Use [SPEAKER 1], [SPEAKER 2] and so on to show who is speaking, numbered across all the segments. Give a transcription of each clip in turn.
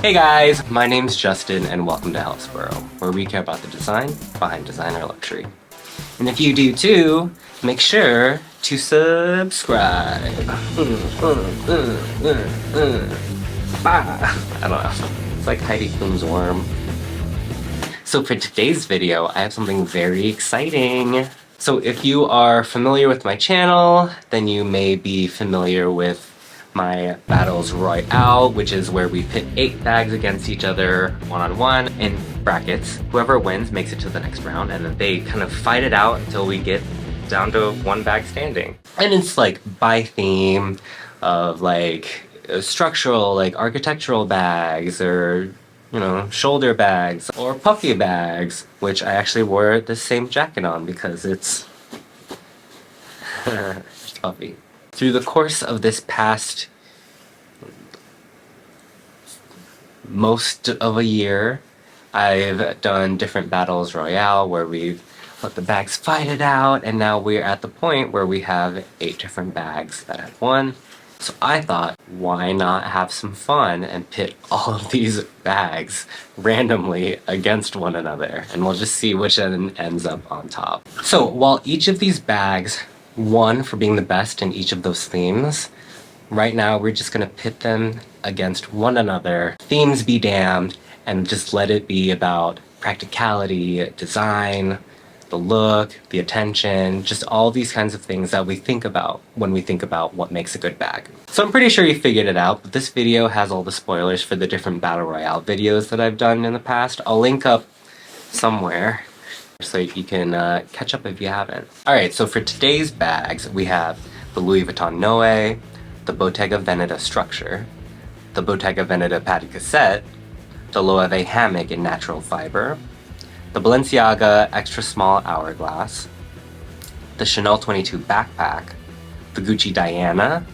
[SPEAKER 1] Hey guys, my name's Justin and welcome to Hellsborough, where we care about the design behind designer luxury. And if you do too, make sure to subscribe. I don't know, it's like Heidi Klum's worm. So for today's video, I have something very exciting. So if you are familiar with my channel, then you may be familiar with my Battles Royale, which is where we pit 8 bags against each other one-on-one in brackets. Whoever wins makes it to the next round, and then they kind of fight it out until we get down to 1 bag standing. And it's like by theme of like structural, like architectural bags, or you know, shoulder bags or puffy bags, which I actually wore the same jacket on because it's puffy. Through the course of this past most of a year, I've done different Battles Royale where we've let the bags fight it out, and now we're at the point where we have 8 different bags that have won. So I thought, why not have some fun and pit all of these bags randomly against one another, and we'll just see which end ends up on top. So while each of these bags won for being the best in each of those themes, right now we're just gonna pit them against one another, themes be damned, and just let it be about practicality, design, the look, the attention, just all these kinds of things that we think about when we think about what makes a good bag. So I'm pretty sure you figured it out, but this video has all the spoilers for the different Battle Royale videos that I've done in the past. I'll link up somewhere so you can catch up if you haven't. Alright, so for today's bags, we have the Louis Vuitton Noé, the Bottega Veneta Structure, the Bottega Veneta Padded Cassette, the Loewe Hammock in natural fiber, the Balenciaga Extra Small Hourglass, the Chanel 22 Backpack, the Gucci Diana,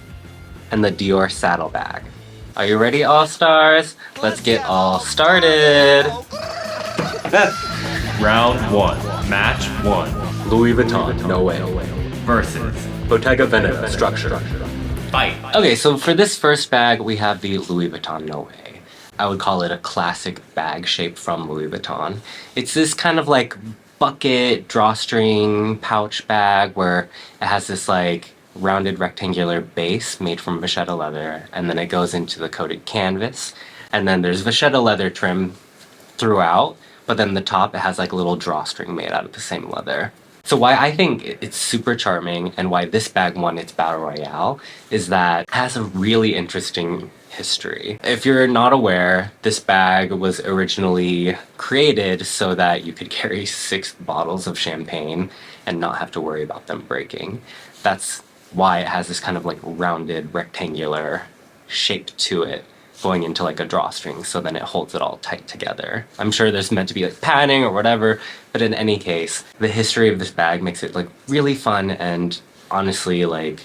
[SPEAKER 1] and the Dior Saddle bag. Are you ready, All-Stars? Let's get all started!
[SPEAKER 2] Round 1, Match 1.
[SPEAKER 1] Louis Vuitton Noé
[SPEAKER 2] Versus
[SPEAKER 1] Bottega Veneta Structure.
[SPEAKER 2] Fight.
[SPEAKER 1] Okay, so for this first bag, we have the Louis Vuitton Noé. I would call it a classic bag shape from Louis Vuitton. It's this kind of like bucket, drawstring, pouch bag where it has this like rounded rectangular base made from vachetta leather, and then it goes into the coated canvas, and then there's vachetta leather trim throughout, but then the top it has like a little drawstring made out of the same leather. So why I think it's super charming and why this bag won its Battle Royale is that it has a really interesting history. If you're not aware, this bag was originally created so that you could carry 6 bottles of champagne and not have to worry about them breaking. That's why it has this kind of like rounded rectangular shape to it, going into like a drawstring, so then it holds it all tight together. I'm sure there's meant to be like padding or whatever, but in any case, the history of this bag makes it like really fun and honestly like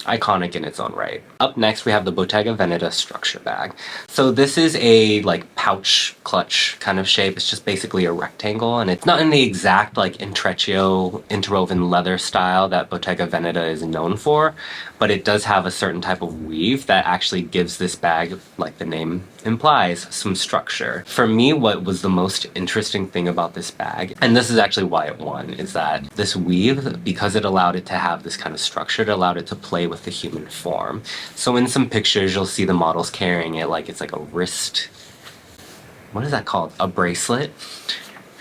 [SPEAKER 1] iconic in its own right. Up next, we have the Bottega Veneta Structure bag. So this is a like pouch clutch kind of shape. It's just basically a rectangle, and it's not in the exact like intreccio interwoven leather style that Bottega Veneta is known for, but it does have a certain type of weave that actually gives this bag, like the name implies, some structure. For me, what was the most interesting thing about this bag, and this is actually why it won, is that this weave, because it allowed it to have this kind of structure, it allowed it to play with the human form. So in some pictures, you'll see the models carrying it like it's like a wrist, what is that called? A bracelet?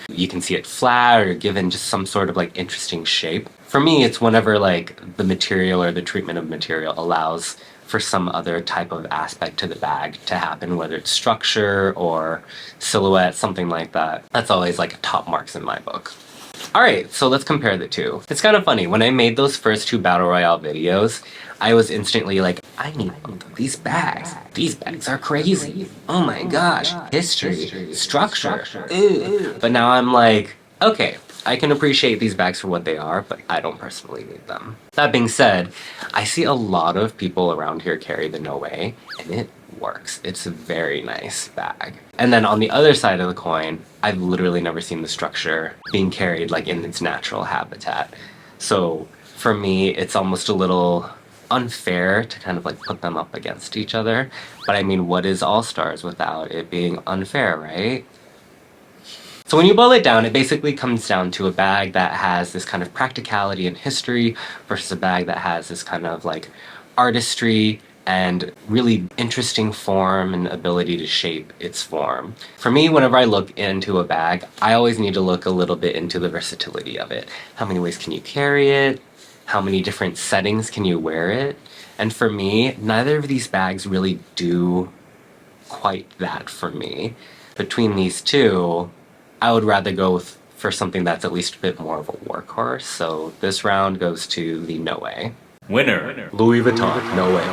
[SPEAKER 1] You can see it flat or given just some sort of like interesting shape. For me, it's whenever like the material or the treatment of material allows for some other type of aspect to the bag to happen, whether it's structure or silhouette, something like that. That's always like top marks in my book. Alright, so let's compare the two. It's kind of funny, when I made those first 2 Battle Royale videos, I was instantly like, I need both of these bags. These bags are crazy. Oh my gosh. History. Structure. Ew. But now I'm like, okay, I can appreciate these bags for what they are, but I don't personally need them. That being said, I see a lot of people around here carry the Noé, and it works. It's a very nice bag. And then on the other side of the coin, I've literally never seen the structure being carried like in its natural habitat. So for me, it's almost a little unfair to kind of like put them up against each other. But I mean, what is All-Stars without it being unfair, right? So when you boil it down, it basically comes down to a bag that has this kind of practicality and history versus a bag that has this kind of like artistry and really interesting form and ability to shape its form. For me, whenever I look into a bag, I always need to look a little bit into the versatility of it. How many ways can you carry it? How many different settings can you wear it? And for me, neither of these bags really do quite that for me. Between these two, I would rather go for something that's at least a bit more of a workhorse. So this round goes to the Noé.
[SPEAKER 2] Winner.
[SPEAKER 1] Louis Vuitton Noé.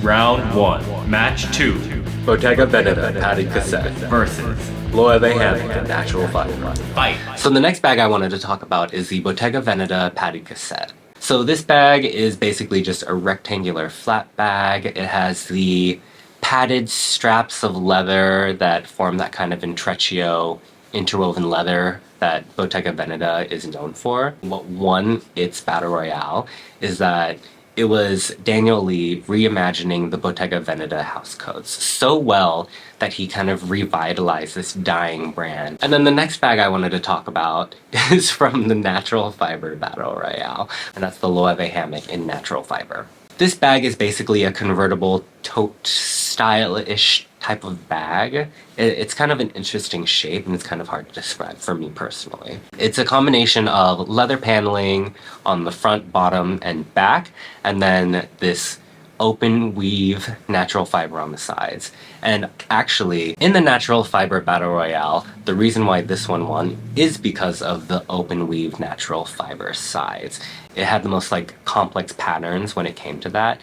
[SPEAKER 2] Round 1. Match 2.
[SPEAKER 1] Bottega Veneta Padded Cassette
[SPEAKER 2] Versus.
[SPEAKER 1] Loewe Hammock Natural Fiber.
[SPEAKER 2] Fight.
[SPEAKER 1] So the next bag I wanted to talk about is the Bottega Veneta Padded Cassette. So this bag is basically just a rectangular flat bag. It has the padded straps of leather that form that kind of intreccio interwoven leather that Bottega Veneta is known for. What won its Battle Royale is that it was Daniel Lee reimagining the Bottega Veneta house codes so well that he kind of revitalized this dying brand. And then the next bag I wanted to talk about is from the Natural Fiber Battle Royale, and that's the Loewe Hammock in natural fiber. This bag is basically a convertible tote style-ish type of bag. It's kind of an interesting shape and it's kind of hard to describe for me personally. It's a combination of leather paneling on the front, bottom, and back, and then this open weave natural fiber on the sides. And actually, in the Natural Fiber Battle Royale, the reason why this one won is because of the open weave natural fiber sides. It had the most like complex patterns when it came to that.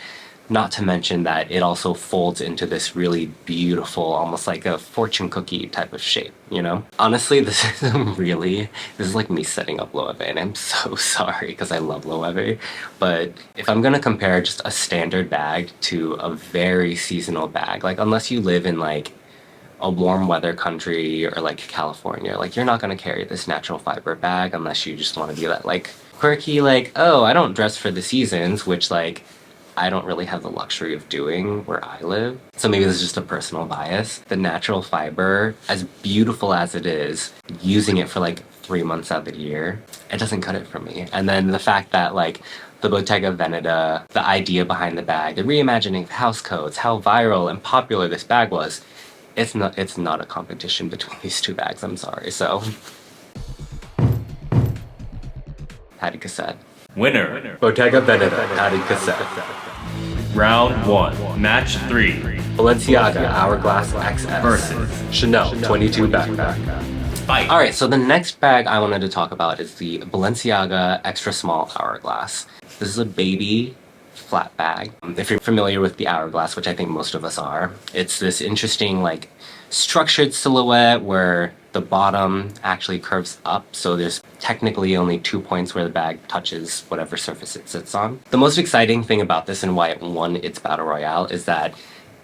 [SPEAKER 1] Not to mention that it also folds into this really beautiful, almost like a fortune cookie type of shape, you know? Honestly, this is like me setting up Loewe, and I'm so sorry because I love Loewe. But if I'm gonna compare just a standard bag to a very seasonal bag, like unless you live in like a warm weather country or like California, like you're not gonna carry this natural fiber bag unless you just wanna be that like quirky, like, oh, I don't dress for the seasons, which like, I don't really have the luxury of doing where I live. So maybe this is just a personal bias. The natural fiber, as beautiful as it is, using it for like 3 months out of the year, it doesn't cut it for me. And then the fact that like the Bottega Veneta, the idea behind the bag, the reimagining of house codes, how viral and popular this bag was, it's not a competition between these two bags, I'm sorry. So, Padded Cassette.
[SPEAKER 2] Winner.
[SPEAKER 1] Bottega Veneta Padded Cassette.
[SPEAKER 2] Round 1. Match 3.
[SPEAKER 1] Balenciaga Hourglass XS
[SPEAKER 2] Versus.
[SPEAKER 1] Chanel 22 backpack.
[SPEAKER 2] Fight.
[SPEAKER 1] Alright, so the next bag I wanted to talk about is the Balenciaga Extra Small Hourglass. This is a baby flat bag. If you're familiar with the Hourglass, which I think most of us are, it's this interesting like structured silhouette where the bottom actually curves up, so there's technically only 2 points where the bag touches whatever surface it sits on. The most exciting thing about this and why it won its Battle Royale is that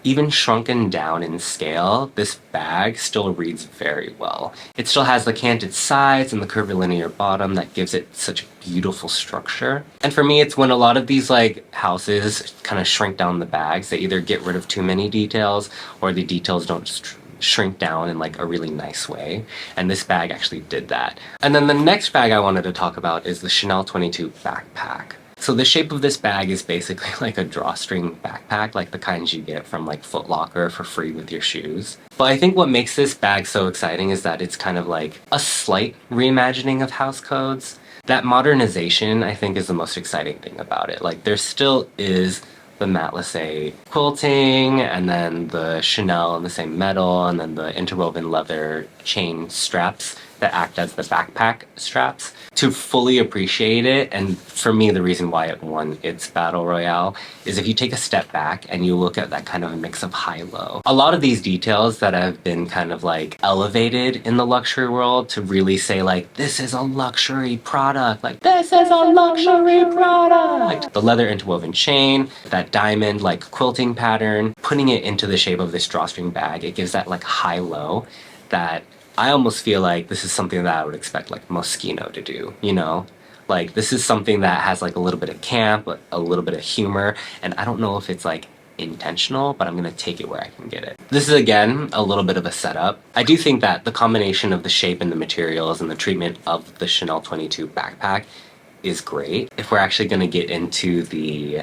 [SPEAKER 1] even shrunken down in scale, this bag still reads very well. It still has the canted sides and the curvilinear bottom that gives it such beautiful structure. And for me, it's when a lot of these like houses kind of shrink down the bags, they either get rid of too many details or the details don't shrink down in like a really nice way, and this bag actually did that. And then the next bag I wanted to talk about is the Chanel 22 backpack. So the shape of this bag is basically like a drawstring backpack, like the kinds you get from like Foot Locker for free with your shoes. But I think what makes this bag so exciting is that it's kind of like a slight reimagining of house codes. That modernization, I think, is the most exciting thing about it. Like there still is the matelassé quilting, and then the Chanel in the same metal, and then the interwoven leather chain straps that act as the backpack straps. To fully appreciate it, and for me the reason why it won its Battle Royale, is if you take a step back and you look at that kind of mix of high-low. A lot of these details that have been kind of like elevated in the luxury world to really say like, this is a luxury product, like this is a luxury product! The leather interwoven chain, that diamond like quilting pattern, putting it into the shape of this drawstring bag, it gives that like high-low that I almost feel like this is something that I would expect like Moschino to do, you know? Like, this is something that has like a little bit of camp, a little bit of humor, and I don't know if it's like intentional, but I'm gonna take it where I can get it. This is again a little bit of a setup. I do think that the combination of the shape and the materials and the treatment of the Chanel 22 backpack is great. If we're actually gonna get into the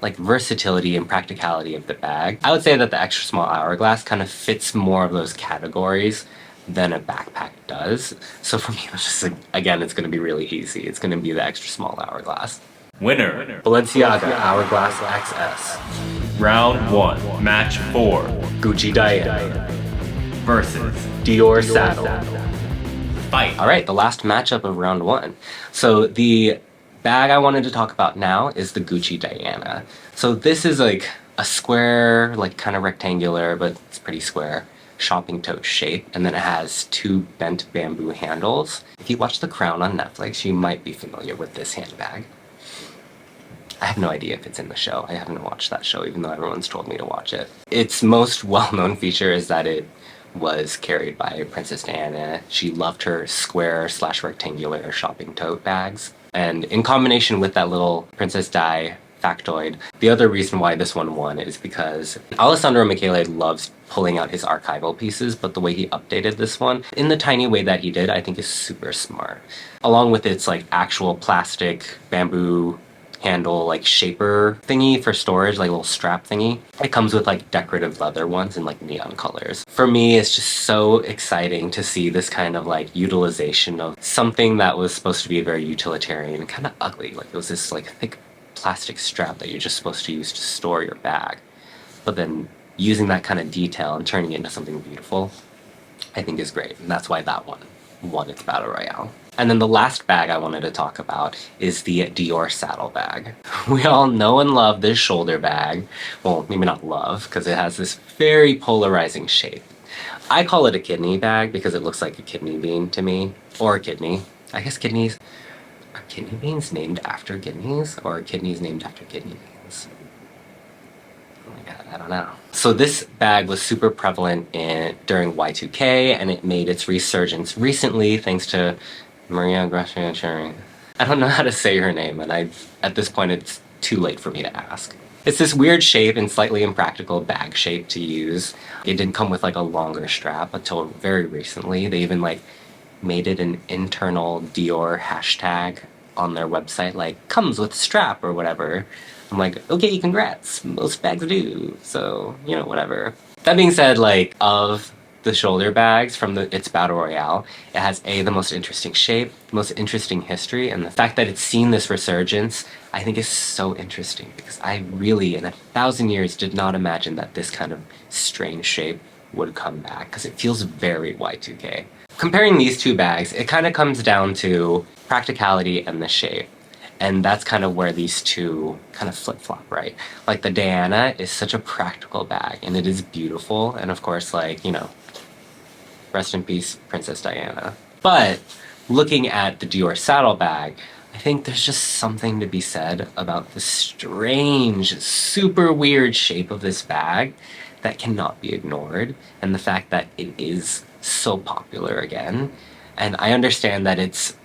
[SPEAKER 1] like versatility and practicality of the bag, I would say that the extra small hourglass kind of fits more of those categories than a backpack does. So for me, it's just like, again, it's gonna be really easy. It's gonna be the extra small hourglass.
[SPEAKER 2] Winner.
[SPEAKER 1] Balenciaga Hourglass XS.
[SPEAKER 2] Round 1, match 4.
[SPEAKER 1] Gucci Diana
[SPEAKER 2] Versus
[SPEAKER 1] Dior Saddle.
[SPEAKER 2] Fight.
[SPEAKER 1] All right, the last matchup of round 1. So the bag I wanted to talk about now is the Gucci Diana. So this is like a square, like kind of rectangular, but it's pretty square, shopping tote shape, and then it has 2 bent bamboo handles. If you watch The Crown on Netflix, you might be familiar with this handbag. I have no idea if it's in the show. I haven't watched that show, even though everyone's told me to watch it. Its most well-known feature is that it was carried by Princess Diana. She loved her square / rectangular shopping tote bags. And in combination with that little Princess Di factoid, the other reason why this one won is because Alessandro Michele loves pulling out his archival pieces, but the way he updated this one, in the tiny way that he did, I think is super smart. Along with its like actual plastic bamboo handle like shaper thingy for storage, like a little strap thingy, it comes with like decorative leather ones in like neon colors. For me, it's just so exciting to see this kind of like utilization of something that was supposed to be very utilitarian and kind of ugly. Like it was this like thick plastic strap that you're just supposed to use to store your bag, but then using that kind of detail and turning it into something beautiful, I think is great, and that's why that one won its battle royale. And then the last bag I wanted to talk about is the Dior Saddle bag. We all know and love this shoulder bag. Well, maybe not love, because it has this very polarizing shape. I call it a kidney bag because it looks like a kidney bean to me, or a kidney. I guess kidneys, are kidney beans named after kidneys, or are kidneys named after kidney beans? Oh my god, I don't know. So this bag was super prevalent during Y2K, and it made its resurgence recently thanks to Maria Gracia Cherry. I don't know how to say her name, and at this point it's too late for me to ask. It's this weird shape and slightly impractical bag shape to use. It didn't come with like a longer strap until very recently. They even like made it an internal Dior hashtag on their website, like comes with strap or whatever. I'm like, okay, congrats, most bags do, so, you know, whatever. That being said, like, of the shoulder bags from its battle royale, it has the most interesting shape, most interesting history, and the fact that it's seen this resurgence, I think is so interesting, because I really, in 1,000 years, did not imagine that this kind of strange shape would come back, because it feels very Y2K. Comparing these two bags, it kind of comes down to practicality and the shape. And that's kind of where these two kind of flip-flop, right? Like the Diana is such a practical bag, and it is beautiful, and of course, like, you know, rest in peace, Princess Diana. But looking at the Dior Saddle bag, I think there's just something to be said about the strange, super weird shape of this bag that cannot be ignored, and the fact that it is so popular again. And I understand that it's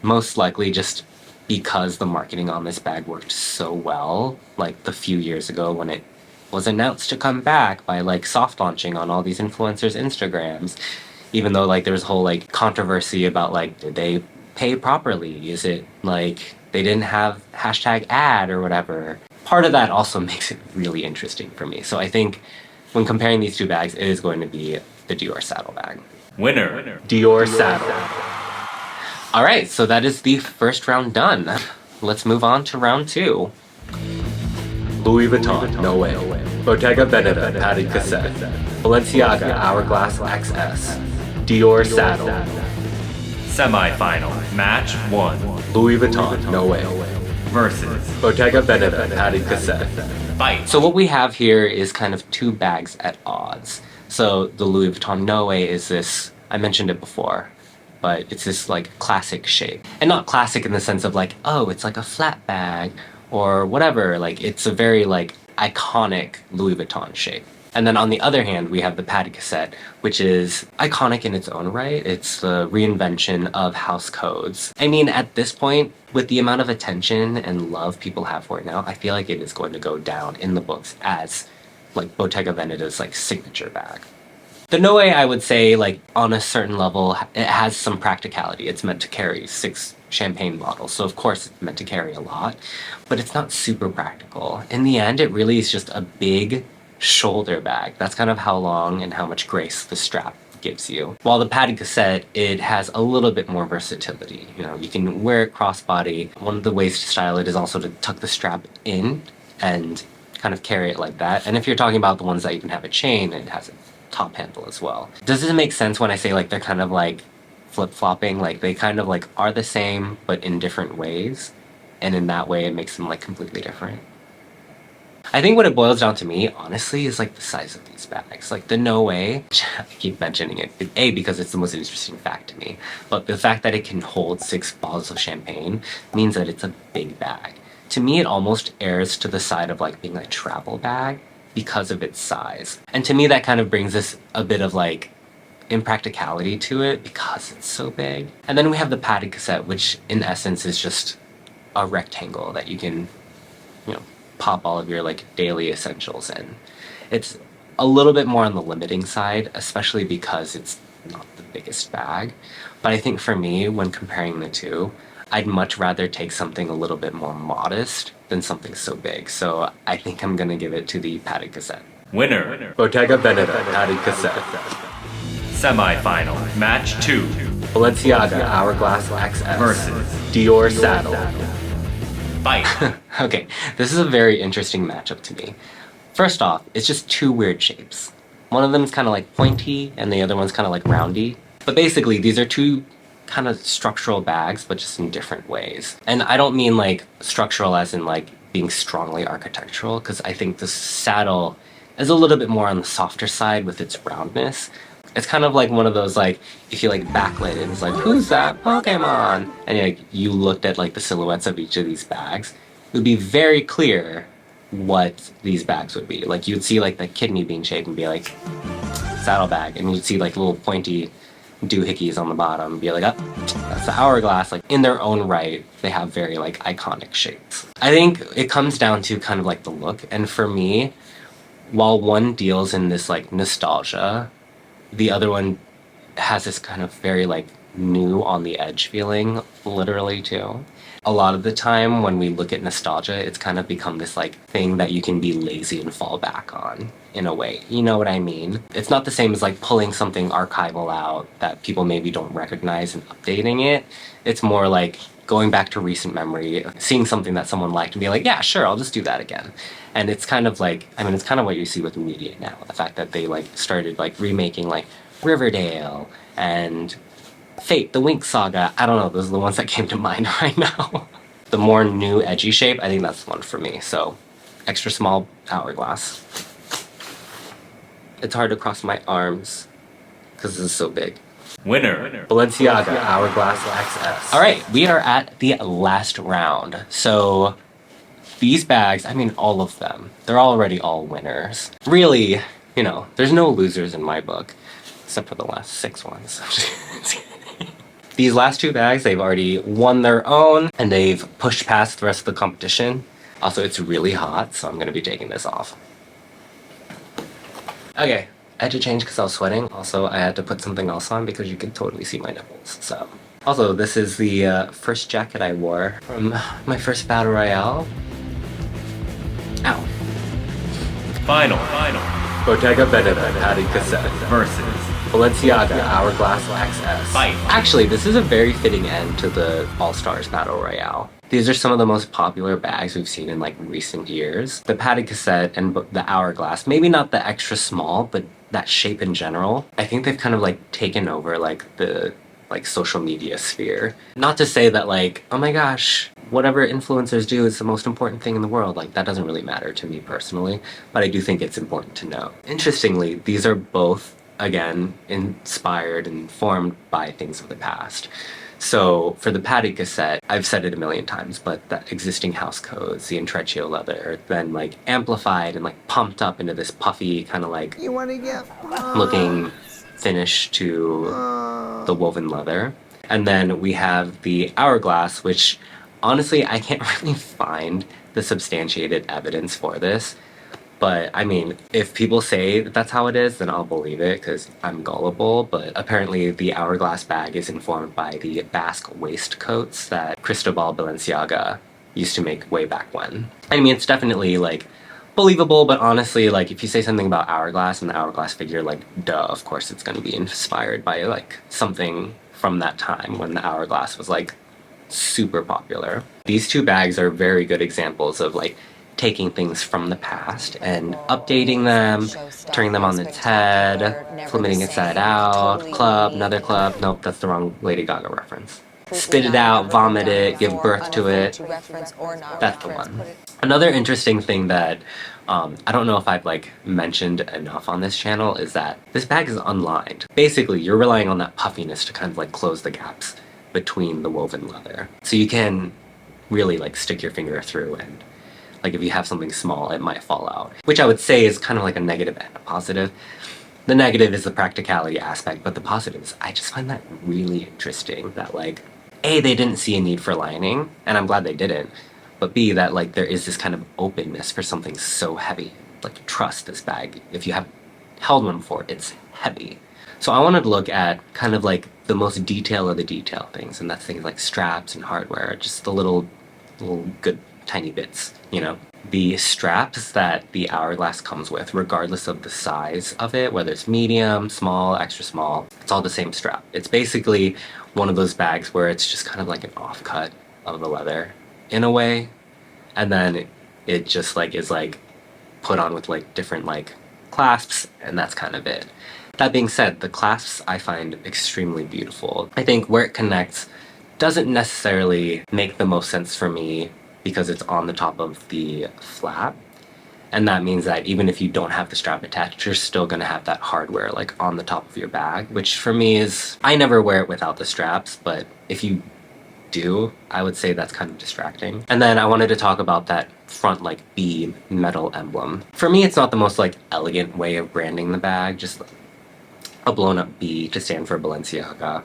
[SPEAKER 1] most likely just because the marketing on this bag worked so well, like the few years ago when it was announced to come back by like soft launching on all these influencers' Instagrams, even though like there was a whole like controversy about like, did they pay properly? Is it like they didn't have hashtag ad or whatever? Part of that also makes it really interesting for me. So I think when comparing these two bags, it is going to be the Dior Saddle bag.
[SPEAKER 2] Winner.
[SPEAKER 1] Dior Saddle. All right, so that is the first round done. Let's move on to round 2. Louis Vuitton Noé, Bottega Veneta padded cassette, Balenciaga Hourglass XS, Dior Saddle.
[SPEAKER 2] Semi-final, match 1.
[SPEAKER 1] Louis Vuitton Noé
[SPEAKER 2] Versus
[SPEAKER 1] Bottega Veneta padded cassette.
[SPEAKER 2] Fight.
[SPEAKER 1] So what we have here is kind of two bags at odds. So the Louis Vuitton Noé is this, I mentioned it before, but it's this like classic shape. And not classic in the sense of like, oh, it's like a flat bag or whatever. Like it's a very like iconic Louis Vuitton shape. And then on the other hand, we have the Patek Cassette, which is iconic in its own right. It's the reinvention of house codes. I mean, at this point, with the amount of attention and love people have for it now, I feel like it is going to go down in the books as like Bottega Veneta's like signature bag. The Noé, I would say, like, on a certain level, it has some practicality. It's meant to carry 6 champagne bottles, so of course it's meant to carry a lot, but it's not super practical. In the end, it really is just a big shoulder bag. That's kind of how long and how much grace the strap gives you. While the Patek Cassette, it has a little bit more versatility. You know, you can wear it crossbody. One of the ways to style it is also to tuck the strap in and kind of carry it like that. And if you're talking about the ones that even have a chain, it has a top handle as well. Does this make sense when I say like they're kind of like flip-flopping? Like they kind of like are the same but in different ways, and in that way it makes them like completely different. I think what it boils down to me, honestly, is like the size of these bags. Like the Noé, I keep mentioning it, A, because it's the most interesting fact to me, but the fact that it can hold 6 bottles of champagne means that it's a big bag. To me, it almost errs to the side of like being a travel bag because of its size. And to me, that kind of brings us a bit of like impracticality to it because it's so big. And then we have the Patek Cassette, which in essence is just a rectangle that you can, you know, pop all of your like daily essentials in. It's a little bit more on the limiting side, especially because it's not the biggest bag. But I think for me, when comparing the two, I'd much rather take something a little bit more modest than something so big. So I think I'm gonna give it to the Patek Cassette.
[SPEAKER 2] Winner.
[SPEAKER 1] Bottega Veneta Patek Cassette.
[SPEAKER 2] Semi-final. Match 2.
[SPEAKER 1] Balenciaga Hourglass XS
[SPEAKER 2] Versus
[SPEAKER 1] Dior Saddle.
[SPEAKER 2] Fight.
[SPEAKER 1] Okay, this is a very interesting matchup to me. First off, it's just 2 weird shapes. One of them is kind of like pointy and the other one's kind of like roundy. But basically, these are 2 kind of structural bags, but just in different ways. And I don't mean like structural as in like being strongly architectural, because I think the saddle is a little bit more on the softer side with its roundness. It's kind of like one of those like, if you like backlit it, it's like, who's that Pokemon? And like you looked at like the silhouettes of each of these bags, it would be very clear what these bags would be. Like you'd see like the kidney bean shape and be like, saddlebag, and you'd see like little pointy doohickeys on the bottom and be like, oh, that's the hourglass. Like in their own right, they have very like iconic shapes. I think it comes down to kind of like the look, and for me, while one deals in this like nostalgia, the other one has this kind of very like new on the edge feeling, literally too. A lot of the time when we look at nostalgia, it's kind of become this like thing that you can be lazy and fall back on in a way. You know what I mean? It's not the same as like pulling something archival out that people maybe don't recognize and updating it. It's more like going back to recent memory, seeing something that someone liked and be like, yeah, sure, I'll just do that again. And it's kind of like, I mean, it's kind of what you see with media now. The fact that they like started like remaking like Riverdale and Fate, the Winx Saga. I don't know, those are the ones that came to mind right now. The more new edgy shape, I think that's the one for me. So extra small hourglass. It's hard to cross my arms because this is so big.
[SPEAKER 2] Winner.
[SPEAKER 1] Balenciaga Hourglass XS. All right, we are at the last round. So these bags, I mean all of them, they're already all winners. Really, you know, there's no losers in my book, except for the last 6 ones. These last 2 bags, they've already won their own, and they've pushed past the rest of the competition. Also, it's really hot, so I'm gonna be taking this off. Okay, I had to change because I was sweating. Also, I had to put something else on because you can totally see my nipples, so. Also, this is the first jacket I wore from my first battle royale. Ow.
[SPEAKER 2] Final.
[SPEAKER 1] Bottega Veneta Patek Cassette
[SPEAKER 2] Versus
[SPEAKER 1] Balenciaga Hourglass XS.
[SPEAKER 2] Fight.
[SPEAKER 1] Actually, this is a very fitting end to the All-Stars Battle Royale. These are some of the most popular bags we've seen in like recent years. The Patek Cassette and the Hourglass, maybe not the extra small, but that shape in general, I think they've kind of like taken over like the like social media sphere. Not to say that like, oh my gosh, whatever influencers do is the most important thing in the world. Like that doesn't really matter to me personally, but I do think it's important to know. Interestingly, these are both, again, inspired and formed by things of the past. So for the padded cassette, I've said it a million times, but the existing house codes, the intreccio leather, then like amplified and like pumped up into this puffy kind of like
[SPEAKER 3] You want to get
[SPEAKER 1] looking finish to the woven leather. And then we have the hourglass, which honestly I can't really find the substantiated evidence for this. But I mean, if people say that that's how it is, then I'll believe it because I'm gullible. But apparently, the hourglass bag is informed by the Basque waistcoats that Cristobal Balenciaga used to make way back when. I mean, it's definitely like believable, but honestly, like if you say something about hourglass and the hourglass figure, like duh, of course it's going to be inspired by like something from that time when the hourglass was like super popular. These two bags are very good examples of like taking things from the past and updating them, turning them on its head, flipping it side out, club, another club. Nope, that's the wrong Lady Gaga reference. Spit it out, vomit it, give birth to it. That's the one. Another interesting thing that I don't know if I've like mentioned enough on this channel is that this bag is unlined. Basically, you're relying on that puffiness to kind of like close the gaps between the woven leather. So you can really like stick your finger through and like if you have something small, it might fall out. Which I would say is kind of like a negative and a positive. The negative is the practicality aspect, but the positive is I just find that really interesting that like, A, they didn't see a need for lining, and I'm glad they didn't, but B, that like there is this kind of openness for something so heavy. Like trust this bag. If you have held one before, it's heavy. So I wanted to look at kind of like the most detail of the detail things, and that's things like straps and hardware, just the little good tiny bits, you know? The straps that the hourglass comes with, regardless of the size of it, whether it's medium, small, extra small, it's all the same strap. It's basically one of those bags where it's just kind of like an offcut of the leather in a way, and then it just like is like put on with like different like clasps, and that's kind of it. That being said, the clasps I find extremely beautiful. I think where it connects doesn't necessarily make the most sense for me because it's on the top of the flap. And that means that even if you don't have the strap attached, you're still gonna have that hardware like on the top of your bag, which for me is, I never wear it without the straps, but if you do, I would say that's kind of distracting. And then I wanted to talk about that front like B metal emblem. For me, it's not the most like elegant way of branding the bag, just a blown up B to stand for Balenciaga.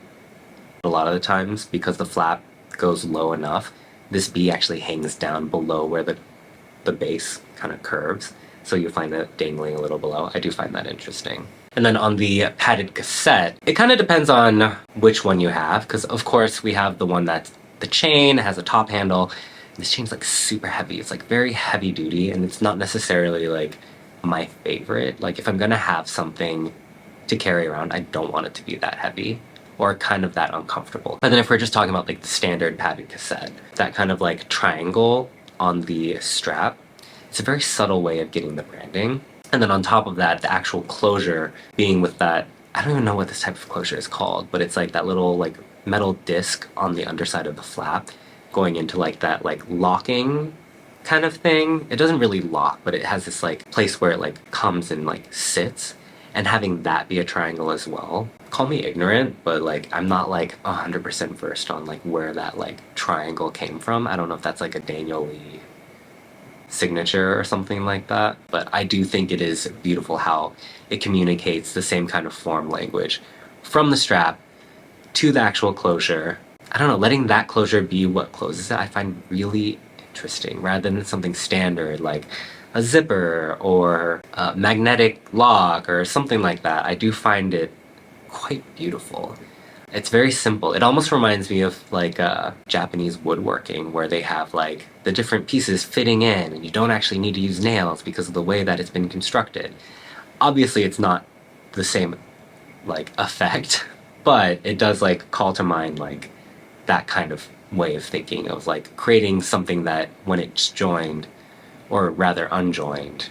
[SPEAKER 1] A lot of the times, because the flap goes low enough, this B actually hangs down below where the base kind of curves, so you find it dangling a little below. I do find that interesting. And then on the padded cassette, it kind of depends on which one you have, because of course we have the one that's the chain, has a top handle. This chain's like super heavy. It's like very heavy duty, and it's not necessarily like my favorite. Like if I'm gonna have something to carry around, I don't want it to be that heavy or kind of that uncomfortable. But then if we're just talking about like the standard padded cassette, that kind of like triangle on the strap, it's a very subtle way of getting the branding. And then on top of that, the actual closure being with that, I don't even know what this type of closure is called, but it's like that little like metal disc on the underside of the flap going into like that like locking kind of thing. It doesn't really lock, but it has this like place where it like comes and like sits, and having that be a triangle as well. Call me ignorant, but like I'm not like 100% versed on like where that like triangle came from. I don't know if that's like a Daniel Lee signature or something like that, but I do think it is beautiful how it communicates the same kind of form language from the strap to the actual closure. I don't know, letting that closure be what closes it, I find really interesting, rather than something standard like a zipper or a magnetic lock or something like that. I do find it quite beautiful. It's very simple. It almost reminds me of like Japanese woodworking, where they have like the different pieces fitting in and you don't actually need to use nails because of the way that it's been constructed. Obviously it's not the same like effect, but it does like call to mind like that kind of way of thinking of like creating something that when it's joined, or rather unjoined,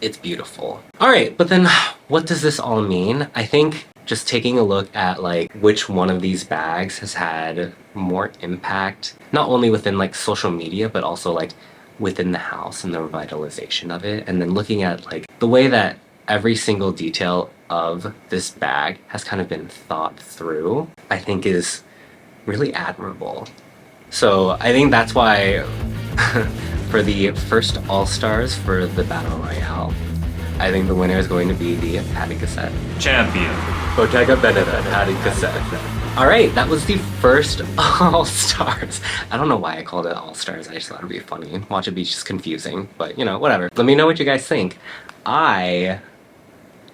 [SPEAKER 1] it's beautiful. All right, but then what does this all mean? I think just taking a look at like which one of these bags has had more impact, not only within like social media, but also like within the house and the revitalization of it. And then looking at like the way that every single detail of this bag has kind of been thought through, I think is really admirable. So I think that's why for the first All-Stars for the Battle Royale, I think the winner is going to be the Patty Cassette.
[SPEAKER 2] Champion.
[SPEAKER 1] Bottega Veneta, Patty Cassette. Alright, that was the first All-Stars. I don't know why I called it All-Stars, I just thought it'd be funny. Watch it be just confusing, but you know, whatever. Let me know what you guys think. I'm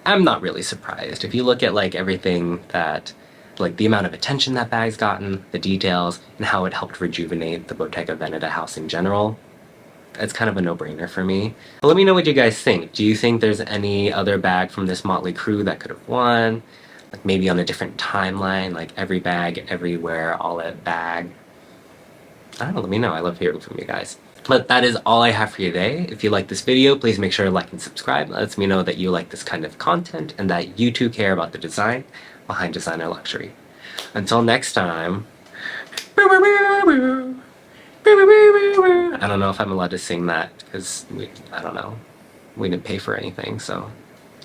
[SPEAKER 1] not really surprised. If you look at like everything that, like the amount of attention that bag's gotten, the details, and how it helped rejuvenate the Bottega Veneta house in general, it's kind of a no-brainer for me. But let me know what you guys think. Do you think there's any other bag from this motley crew that could have won? Like maybe on a different timeline, like every bag, everywhere, all at bag. I don't know, let me know. I love hearing from you guys. But that is all I have for you today. If you like this video, please make sure to like and subscribe. That lets me know that you like this kind of content and that you too care about the design behind designer luxury. Until next time. I don't know if I'm allowed to sing that because I don't know. We didn't pay for anything, so.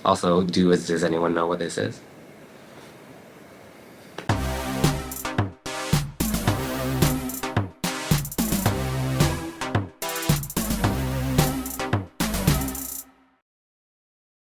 [SPEAKER 1] Also, does anyone know what this is?